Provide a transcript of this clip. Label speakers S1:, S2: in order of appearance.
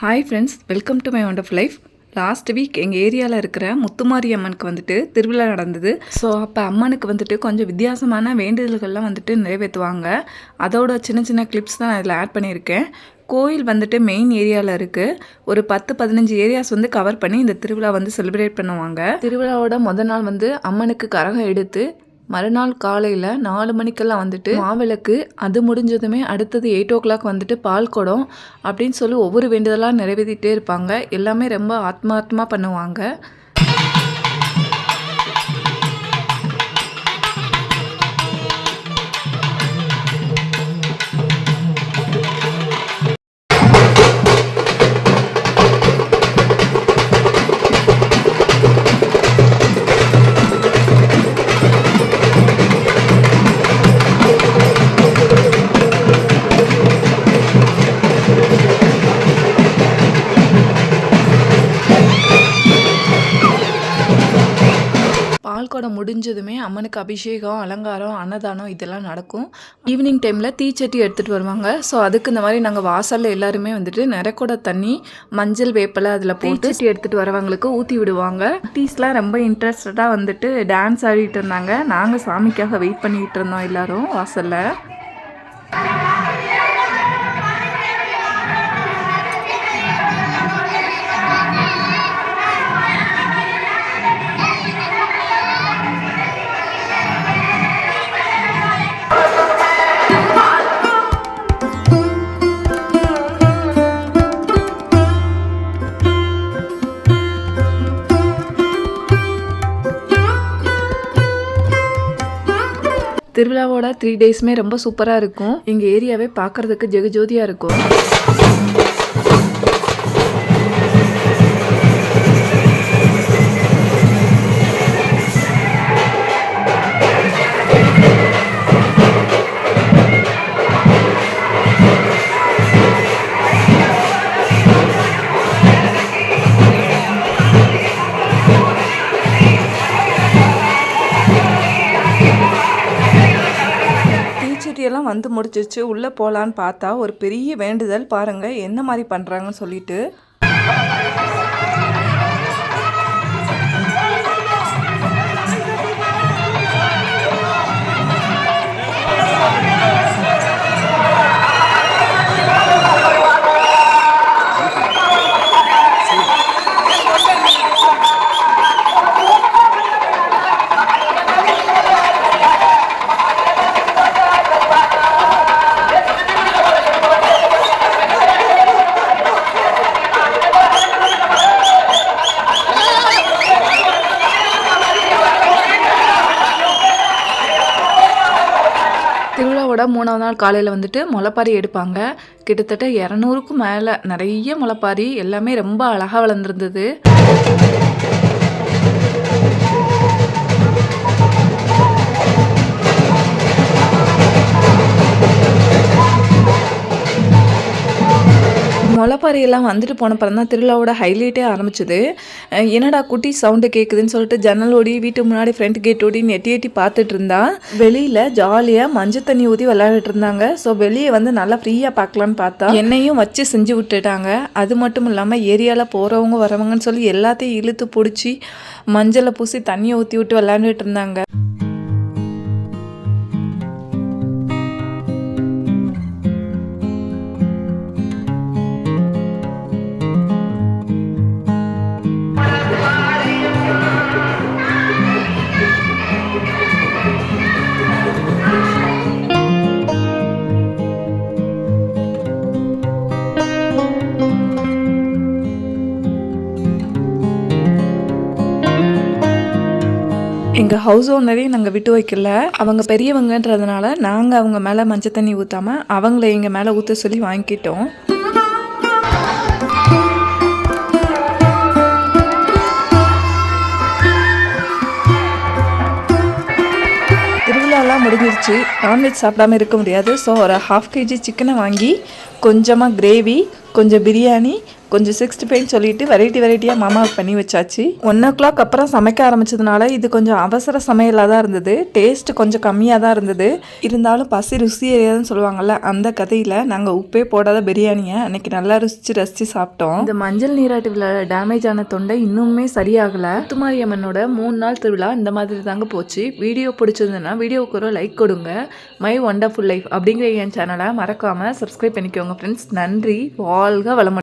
S1: Hi friends, welcome to my wonderful life. Last week எங்கள் ஏரியாவில் இருக்கிற முத்துமாரி அம்மனுக்கு வந்துட்டு திருவிழா நடந்தது. ஸோ அப்போ அம்மனுக்கு வந்துட்டு கொஞ்சம் வித்தியாசமான வேண்டுதல்கள்லாம் வந்துட்டு நிறைவேற்றுவாங்க. அதோட சின்ன சின்ன கிளிப்ஸ் தான் நான் இதில் ஆட் பண்ணியிருக்கேன். கோயில் வந்துட்டு மெயின் ஏரியாவில் இருக்குது. ஒரு 10-15 ஏரியாஸ் வந்து கவர் பண்ணி இந்த திருவிழா வந்து செலிப்ரேட் பண்ணுவாங்க. திருவிழாவோட முதல் நாள் வந்து அம்மனுக்கு கரகம் எடுத்து மறுநாள் காலையில் 4 மணிக்கெல்லாம் வந்துட்டு மாவிளக்கு, அது முடிஞ்சதுமே அடுத்தது 8 o'clock வந்துட்டு பால் குடம் அப்படின்னு சொல்லி ஒவ்வொரு வேண்டுதலாக நிறைவேற்றிட்டே இருப்பாங்க. எல்லாமே ரொம்ப ஆத்மார்த்தமாக பண்ணுவாங்க. பால்குடம் முடிஞ்சதுமே அம்மனுக்கு அபிஷேகம், அலங்காரம், அன்னதானம் இதெல்லாம் நடக்கும். ஈவினிங் டைமில் தீச்சட்டி எடுத்துகிட்டு வருவாங்க. ஸோ அதுக்கு இந்த மாதிரி நாங்கள் வாசலில் எல்லாருமே வந்துட்டு நிறக்கூட தண்ணி, மஞ்சள், வேப்பலை அதில் போட்டு தீச்சட்டி எடுத்துகிட்டு வரவங்களுக்கு ஊற்றி விடுவாங்க. டீஸ்லாம் ரொம்ப இன்ட்ரெஸ்டடாக வந்துட்டு டான்ஸ் ஆடிட்டு இருந்தாங்க. நாங்கள் சாமிக்காக வெயிட் பண்ணிக்கிட்டு இருந்தோம் எல்லோரும் வாசலில். திருவிழாவோட 3 daysமே ரொம்ப சூப்பராக இருக்கும். எங்கள் ஏரியாவே பார்க்குறதுக்கு ஜெகஜோதியாக இருக்கும். எல்லாம் வந்து முடிச்சிச்சு. உள்ளே போகலான்னு பார்த்தா ஒரு பெரிய வேண்டுதல் பாருங்கள் என்ன மாதிரி பண்ணுறாங்கன்னு சொல்லிட்டு. திருவிழாவோட 3ஆவது நாள் காலையில் வந்துட்டு முளைப்பாரி எடுப்பாங்க. கிட்டத்தட்ட 200க்கும் மேலே நிறைய முளைப்பாரி, எல்லாமே ரொம்ப அழகாக வளர்ந்துருந்தது. முளைப்பாரியெல்லாம் வந்துட்டு போனப்பறம் தான் திருவிழாவோட ஹைலைட்டே ஆரம்பிச்சுது. என்னடா குட்டி சவுண்டு கேட்குதுன்னு சொல்லிட்டு ஜன்னல் ஓடி வீட்டு முன்னாடி ஃப்ரண்ட் கேட் ஓடி எட்டி எட்டி பார்த்துட்டு இருந்தா வெளியில் ஜாலியாக மஞ்சள் தண்ணி ஊற்றி விளையாடிட்டு இருந்தாங்க. ஸோ வெளியே வந்து நல்லா ஃப்ரீயாக பார்க்கலான்னு பார்த்தா என்னையும் வச்சு செஞ்சு விட்டுட்டாங்க. அது மட்டும் இல்லாமல் ஏரியாவில் போகிறவங்க வரவங்கன்னு சொல்லி எல்லாத்தையும் இழுத்து பிடிச்சி மஞ்சளை பூசி தண்ணியை ஊற்றி விட்டு விளையாண்டுட்டு இருந்தாங்க. எங்கள் ஹவுஸ் ஓனரையும் நாங்கள் விட்டு வைக்கல. அவங்க பெரியவங்கன்றதுனால நாங்கள் அவங்க மேலே மஞ்சள் தண்ணி ஊற்றாமல் அவங்கள எங்கள் மேலே ஊற்ற சொல்லி வாங்கிக்கிட்டோம். திருவிழாலாம் முடிஞ்சிருச்சு. நான்வெஜ் சாப்பிடாமல் இருக்க முடியாது. ஸோ ஒரு 1/2 kg சிக்கனை வாங்கி கொஞ்சமாக கிரேவி, கொஞ்சம் பிரியாணி, கொஞ்சம் 65 சொல்லிட்டு வெரைட்டியாக மாமாவுக்கு பண்ணி வச்சாச்சு. 1:00 அப்புறம் சமைக்க ஆரம்பிச்சதுனால இது கொஞ்சம் அவசர சமையலாக தான் இருந்தது. டேஸ்ட் கொஞ்சம் கம்மியாக தான் இருந்தது. இருந்தாலும் பசி ருசி அறியாதுன்னு சொல்லுவாங்கள்ல, அந்த கதையில் நாங்கள் உப்பே போடாத பிரியாணியை அன்னைக்கு நல்லா ரசித்து சாப்பிட்டோம். இந்த மஞ்சள் நீராட்டு விழா டேமேஜ் ஆன தொண்டை இன்னுமே சரியாகலை. முத்துமாரியம்மனோட 3 நாள் திருவிழா இந்த மாதிரி தாங்க போச்சு. வீடியோ பிடிச்சிருந்ததுன்னா வீடியோவுக்கு ஒரு லைக் கொடுங்க. மை ஒண்டர்ஃபுல் லைஃப் அப்படிங்கிற என் சேனலை மறக்காமல் சப்ஸ்கிரைப் பண்ணிக்கோங்க ஃப்ரெண்ட்ஸ். நன்றி. வாழ்க வளமுடன்.